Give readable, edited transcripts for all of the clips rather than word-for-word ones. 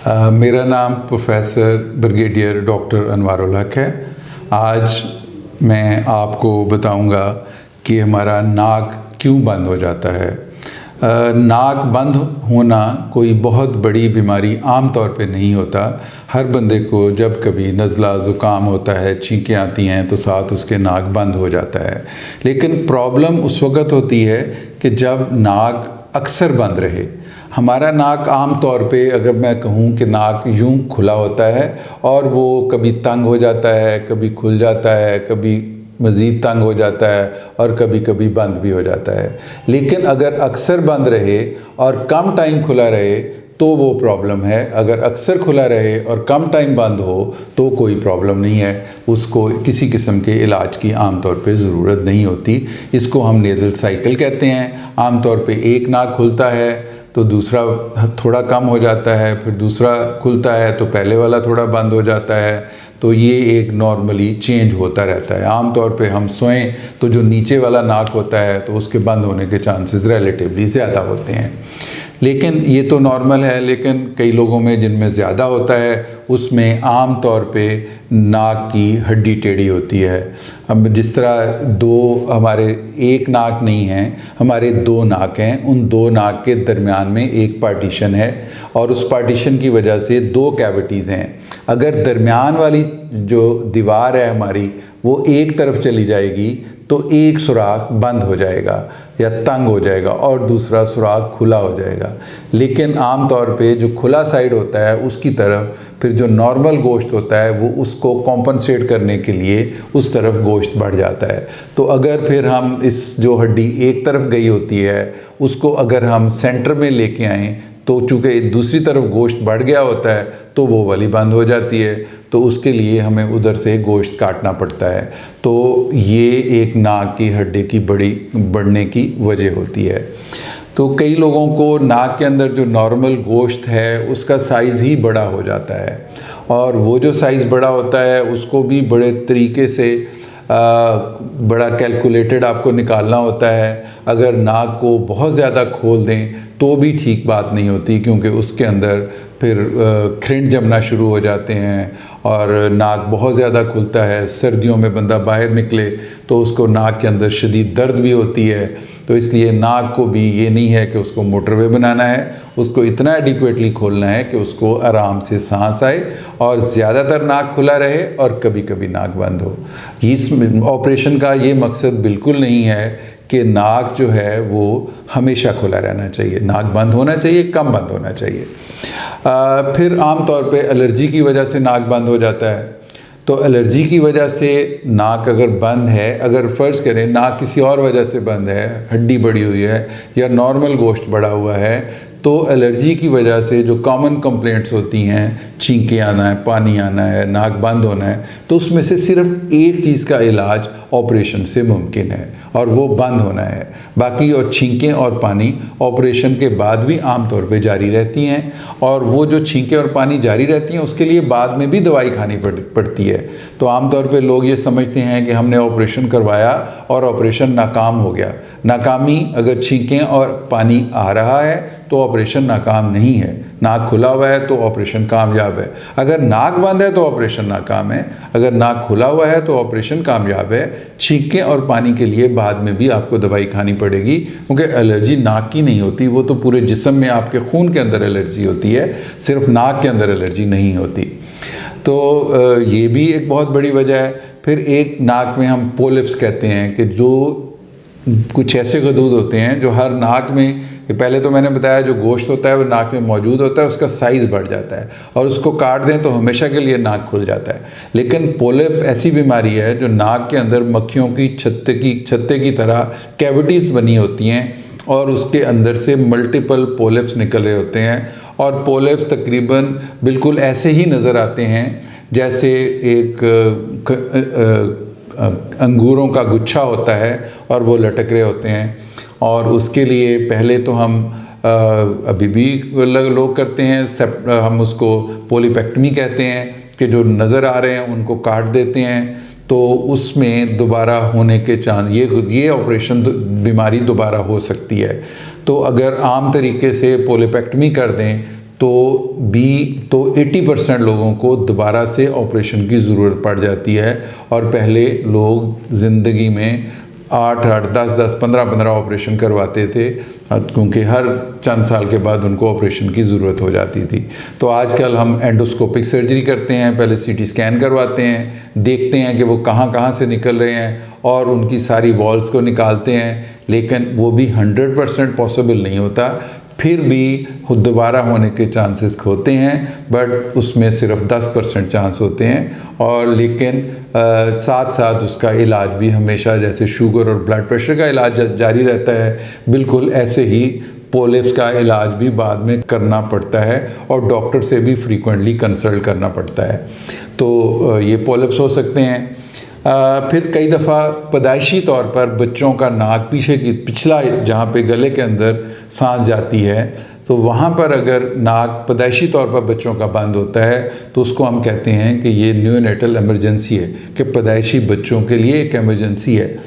मेरा नाम professor brigadier doctor Anwar ul Haq है। आज मैं आपको बताऊंगा कि हमारा नाक क्यों बंद हो जाता है। नाक बंद होना कोई बहुत बड़ी बीमारी आम तौर पे नहीं होता। हर बंदे को जब कभी नज़ला ज़ुकाम होता है, छींकें आती हैं तो साथ उसके नाक बंद हो जाता है। लेकिन प्रॉब्लम उस वक़्त होती है कि जब नाक अक्सर बंद रहे। हमारा नाक आम तौर पे अगर मैं कहूँ कि नाक यूं खुला होता है और वो कभी तंग हो जाता है, कभी खुल जाता है, कभी मज़ीद तंग हो जाता है और कभी कभी बंद भी हो जाता है। लेकिन अगर अक्सर बंद रहे और कम टाइम खुला रहे तो वो प्रॉब्लम है। अगर अक्सर खुला रहे और कम टाइम बंद हो तो कोई प्रॉब्लम नहीं है, उसको किसी किस्म के इलाज की आम तौर पे ज़रूरत नहीं होती। इसको हम नेज़ल साइकिल कहते हैं। आम तौर पे एक नाक खुलता है तो दूसरा थोड़ा कम हो जाता है, फिर दूसरा खुलता है तो पहले वाला थोड़ा बंद हो जाता है। तो ये एक नॉर्मली चेंज होता रहता है। आम तौर पे हम सोएं तो जो नीचे वाला नाक होता है तो उसके बंद होने के चांसेस रिलेटिवली ज़्यादा होते हैं। लेकिन ये तो नॉर्मल है। लेकिन कई लोगों में जिनमें ज़्यादा होता है उसमें आम तौर पे नाक की हड्डी टेढ़ी होती है। हम जिस तरह हमारे एक नाक नहीं है, हमारे दो नाक हैं। उन दो नाक के दरमियान में एक पार्टीशन है और उस पार्टीशन की वजह से दो कैविटीज़ हैं। अगर दरमियान वाली जो दीवार है हमारी वो एक तरफ चली जाएगी तो एक सुराख बंद हो जाएगा या तंग हो जाएगा और दूसरा सुराख खुला हो जाएगा। लेकिन आम तौर पे जो खुला साइड होता है उसकी तरफ फिर जो नॉर्मल गोश्त होता है वो उसको कॉम्पनसेट करने के लिए उस तरफ गोश्त बढ़ जाता है। तो अगर फिर हम इस जो हड्डी एक तरफ गई होती है उसको अगर हम सेंटर में लेके आएँ तो चूँकि दूसरी तरफ गोश्त बढ़ गया होता है तो वो वाली बंद हो जाती है। तो उसके लिए हमें उधर से गोश्त काटना पड़ता है। तो ये एक नाक की हड्डी की बढ़ने की वजह होती है। तो कई लोगों को नाक के अंदर जो नॉर्मल गोश्त है उसका साइज़ ही बड़ा हो जाता है और वो जो साइज़ बड़ा होता है उसको भी बड़े तरीके से बड़ा कैलकुलेटेड आपको निकालना होता है। अगर नाक को बहुत ज़्यादा खोल दें तो भी ठीक बात नहीं होती, क्योंकि उसके अंदर फिर खिंड जमना शुरू हो जाते हैं और नाक बहुत ज़्यादा खुलता है। सर्दियों में बंदा बाहर निकले तो उसको नाक के अंदर शदीद दर्द भी होती है। तो इसलिए नाक को भी ये नहीं है कि उसको मोटरवे बनाना है, उसको इतना एडिक्वेटली खोलना है कि उसको आराम से सांस आए और ज़्यादातर नाक खुला रहे और कभी कभी नाक बंद हो। इस ऑपरेशन का ये मकसद बिल्कुल नहीं है कि नाक जो है वो हमेशा खुला रहना चाहिए। नाक बंद होना चाहिए, कम बंद होना चाहिए। फिर आम तौर पे एलर्जी की वजह से नाक बंद हो जाता है। तो एलर्जी की वजह से नाक अगर बंद है, अगर फ़र्ज़ करें नाक किसी और वजह से बंद है, हड्डी बढ़ी हुई है या नॉर्मल गोश्त बढ़ा हुआ है, तो एलर्जी की वजह से जो कॉमन कंप्लेंट्स होती हैं, छींके आना है, पानी आना है, नाक बंद होना है, तो उसमें से सिर्फ एक चीज़ का इलाज ऑपरेशन से मुमकिन है और वो बंद होना है। बाकी और छींकें और पानी ऑपरेशन के बाद भी आम तौर पे जारी रहती हैं और वो जो छींकें और पानी जारी रहती हैं उसके लिए बाद में भी दवाई खानी पड़ती है। तो आम तौर पे लोग ये समझते हैं कि हमने ऑपरेशन करवाया और ऑपरेशन नाकाम हो गया। नाकामी अगर छींकें और पानी आ रहा है तो ऑपरेशन नाकाम नहीं है। नाक खुला हुआ है तो ऑपरेशन कामयाब है। अगर नाक बंद है तो ऑपरेशन नाकाम है। अगर नाक खुला हुआ है तो ऑपरेशन कामयाब है। छींकें और पानी के लिए बाद में भी आपको दवाई खानी पड़ेगी, क्योंकि एलर्जी नाक की नहीं होती, वो तो पूरे जिस्म में आपके खून के अंदर एलर्जी होती है, सिर्फ नाक के अंदर एलर्जी नहीं होती। तो ये भी एक बहुत बड़ी वजह है। फिर एक नाक में हम पोलिप्स कहते हैं कि जो कुछ ऐसे गदूद होते हैं जो हर नाक में, पहले तो मैंने बताया जो गोश्त होता है वो नाक में मौजूद होता है, उसका साइज़ बढ़ जाता है और उसको काट दें तो हमेशा के लिए नाक खुल जाता है। लेकिन पोलिप ऐसी बीमारी है जो नाक के अंदर मक्खियों की छत्ते की तरह कैविटीज़ बनी होती हैं और उसके अंदर से मल्टीपल पोलिप्स निकल रहे होते हैं और पोलिप्स तकरीबन बिल्कुल ऐसे ही नज़र आते हैं जैसे एक अंगूरों का गुच्छा होता है और वो लटक रहे होते हैं। और उसके लिए पहले तो हम अभी भी लोग करते हैं, हम उसको पोलिपेक्टमी कहते हैं कि जो नज़र आ रहे हैं उनको काट देते हैं तो उसमें दोबारा होने के चांस, ये ऑपरेशन बीमारी दोबारा हो सकती है। तो अगर आम तरीके से पोलिपेक्टमी कर दें तो 80% लोगों को दोबारा से ऑपरेशन की ज़रूरत पड़ जाती है। और पहले लोग ज़िंदगी में 8-8, 10-10, 15-15 ऑपरेशन करवाते थे, क्योंकि हर चंद साल के बाद उनको ऑपरेशन की ज़रूरत हो जाती थी। तो आजकल हम एंडोस्कोपिक सर्जरी करते हैं, पहले सीटी स्कैन करवाते हैं, देखते हैं कि वो कहाँ कहाँ से निकल रहे हैं और उनकी सारी वॉल्स को निकालते हैं, लेकिन वो भी 100% पॉसिबल नहीं होता। फिर भी दोबारा होने के चांसेस होते हैं, बट उसमें सिर्फ 10% चांस होते हैं। और लेकिन साथ साथ उसका इलाज भी हमेशा, जैसे शुगर और ब्लड प्रेशर का इलाज जारी रहता है, बिल्कुल ऐसे ही पोलिप्स का इलाज भी बाद में करना पड़ता है और डॉक्टर से भी फ्रीक्वेंटली कंसल्ट करना पड़ता है। तो ये पोलिप्स हो सकते हैं। फिर कई दफ़ा पैदाइशी तौर पर बच्चों का नाक पिछला जहाँ पे गले के अंदर सांस जाती है, तो वहाँ पर अगर नाक पैदाइशी तौर पर बच्चों का बंद होता है तो उसको हम कहते हैं कि ये न्यूनेटल इमरजेंसी है, कि पैदाइशी बच्चों के लिए एक इमरजेंसी है।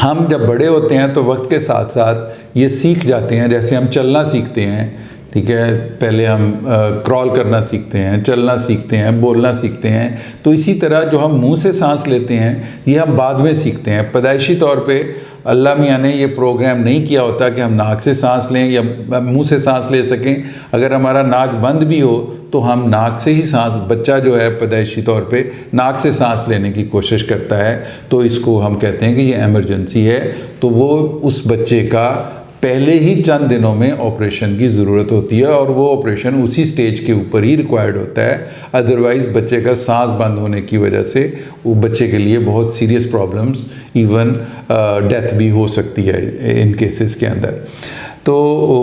हम जब बड़े होते हैं तो वक्त के साथ साथ ये सीख जाते हैं, जैसे हम चलना सीखते हैं, ठीक है, पहले हम क्रॉल करना सीखते हैं, चलना सीखते हैं, बोलना सीखते हैं, तो इसी तरह जो हम मुंह से सांस लेते हैं ये हम बाद में सीखते हैं। पैदाइशी तौर पे अल्लाह मियाँ ने ये प्रोग्राम नहीं किया होता कि हम नाक से सांस लें या मुंह से सांस ले सकें। अगर हमारा नाक बंद भी हो तो हम नाक से ही सांस, बच्चा जो है पैदाइशी तौर पे नाक से सांस लेने की कोशिश करता है, तो इसको हम कहते हैं कि ये इमरजेंसी है। तो वो उस बच्चे का पहले ही चंद दिनों में ऑपरेशन की ज़रूरत होती है और वो ऑपरेशन उसी स्टेज के ऊपर ही रिक्वायर्ड होता है। अदरवाइज़ बच्चे का सांस बंद होने की वजह से वो बच्चे के लिए बहुत सीरियस प्रॉब्लम्स, इवन डेथ भी हो सकती है इन केसेस के अंदर। तो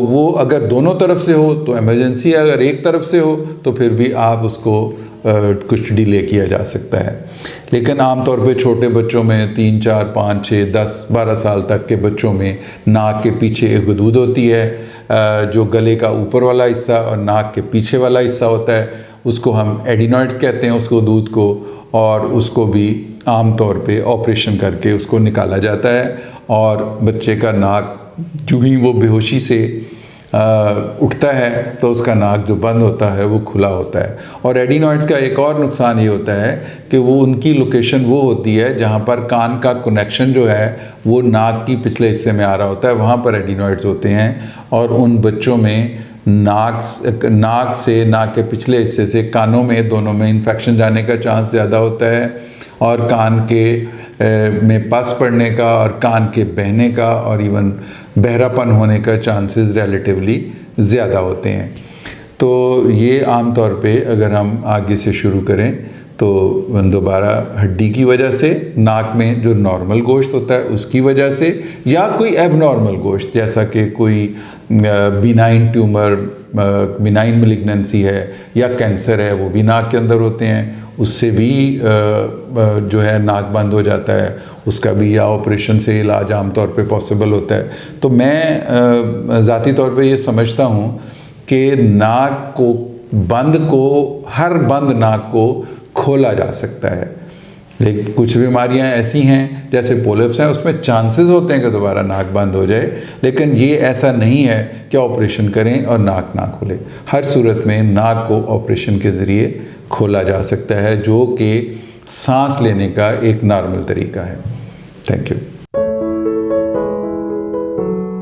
वो अगर दोनों तरफ से हो तो इमरजेंसी है, अगर एक तरफ से हो तो फिर भी आप उसको कुछ डिले किया जा सकता है। लेकिन आमतौर पे छोटे बच्चों में 3, 4, 5, 6, 10, 12 साल तक के बच्चों में नाक के पीछे एक हदूद होती है, जो गले का ऊपर वाला हिस्सा और नाक के पीछे वाला हिस्सा होता है, उसको हम एडिनॉइड्स कहते हैं उसको, हदूद को, और उसको भी आमतौर पे ऑपरेशन करके उसको निकाला जाता है। और बच्चे का नाक जो ही वो बेहोशी से उठता है तो उसका नाक जो बंद होता है वो खुला होता है। और एडिनॉइड्स का एक और नुकसान ये होता है कि वो उनकी लोकेशन वो होती है जहाँ पर कान का कनेक्शन जो है वो नाक की पिछले हिस्से में आ रहा होता है, वहाँ पर एडिनॉइड्स होते हैं। और उन बच्चों में नाक से नाक के पिछले हिस्से से कानों में, दोनों में इन्फेक्शन जाने का चांस ज़्यादा होता है, और कान के में पस पड़ने का और कान के बहने का और इवन बहरापन होने का चांसेस रिलेटिवली ज़्यादा होते हैं। तो ये आम तौर पे अगर हम आगे से शुरू करें तो दोबारा हड्डी की वजह से, नाक में जो नॉर्मल गोश्त होता है उसकी वजह से, या कोई एबनॉर्मल गोश्त जैसा कि कोई बिनाइन ट्यूमर, बिनाइन मैलिग्नेंसी है या कैंसर है, वो भी नाक के अंदर होते हैं, उससे भी जो है नाक बंद हो जाता है, उसका भी या ऑपरेशन से इलाज आमतौर पे पॉसिबल होता है। तो मैं ज़ाती तौर पे ये समझता हूँ कि नाक को हर बंद नाक को खोला जा सकता है। लेकिन कुछ बीमारियां ऐसी हैं जैसे पोलिप्स हैं, उसमें चांसेस होते हैं कि दोबारा नाक बंद हो जाए, लेकिन ये ऐसा नहीं है कि ऑपरेशन करें और नाक ना खुले। हर सूरत में नाक को ऑपरेशन के ज़रिए खोला जा सकता है, जो कि सांस लेने का एक नॉर्मल तरीका है। Thank you.